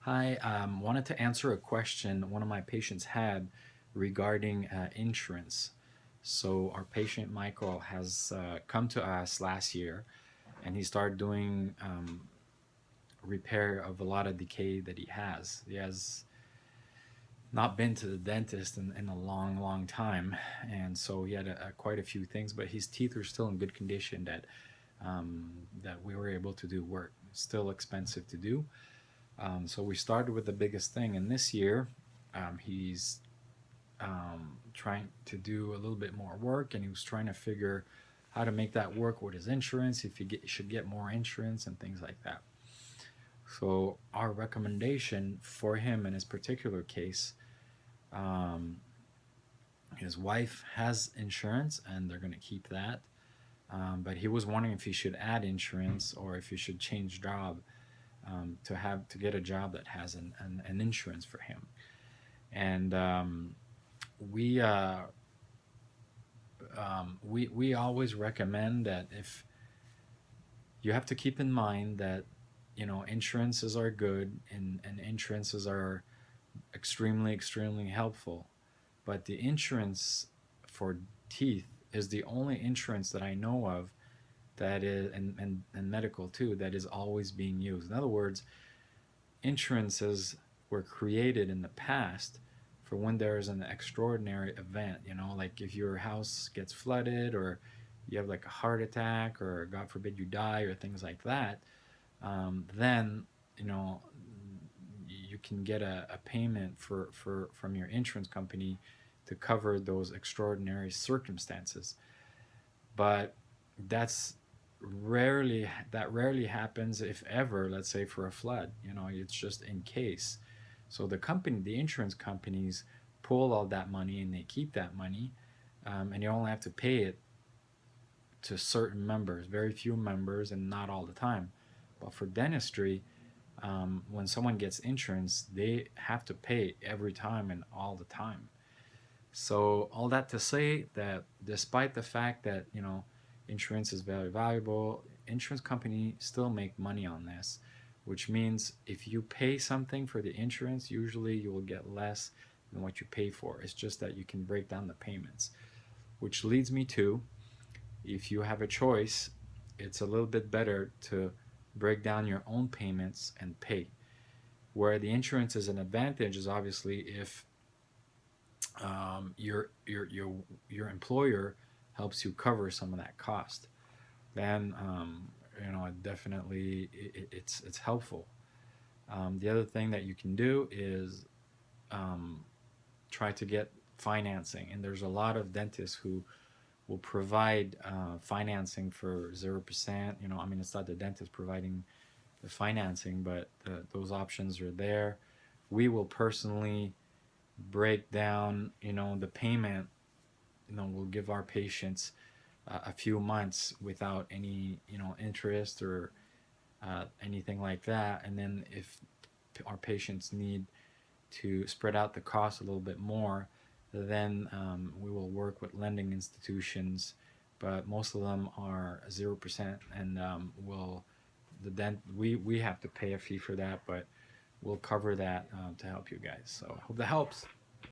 Hi, wanted to answer a question one of my patients had regarding insurance. So our patient Michael has come to us last year, and he started doing repair of a lot of decay that he has. He has not been to the dentist in a long, long time, and so he had quite a few things, but his teeth are still in good condition that we were able to do work. Still expensive to do, so we started with the biggest thing, and this year he's trying to do a little bit more work, and he was trying to figure how to make that work with his insurance, if should get more insurance and things like that. So our recommendation for him in his particular case, um, his wife has insurance, and they're going to keep that. But he was wondering if he should add insurance or if he should change job to get a job that has an insurance for him. And we, uh, we always recommend that if you have to keep in mind that insurances are good, and insurances are extremely helpful, but the insurance for teeth is the only insurance that I know of that is, and medical too, that is always being used. In other words, insurances were created in the past for when there is an extraordinary event, like if your house gets flooded, or you have like a heart attack, or God forbid you die, or things like that. Then you know you can get a payment from your insurance company to cover those extraordinary circumstances. But that's rarely happens, if ever. Let's say for a flood, it's just in case. So the insurance companies pull all that money, and they keep that money, and you only have to pay it to certain members, very few members, and not all the time. But for dentistry, when someone gets insurance, they have to pay every time and all the time. So all that to say that despite the fact that insurance is very valuable, insurance companies still make money on this, which means if you pay something for the insurance, usually you will get less than what you pay for. It's just that you can break down the payments, which leads me to, if you have a choice, it's a little bit better to break down your own payments and pay. Where the insurance is an advantage is obviously if your employer helps you cover some of that cost. Then definitely it's helpful. The other thing that you can do is um, try to get financing, and there's a lot of dentists who will provide financing for 0%. I mean, it's not the dentist providing the financing, but those options are there. We will personally break down, the payment. We'll give our patients a few months without any, interest or anything like that. And then if our patients need to spread out the cost a little bit more, then we will work with lending institutions, but most of them are 0%, and we have to pay a fee for that, but we'll cover that to help you guys. So I hope that helps.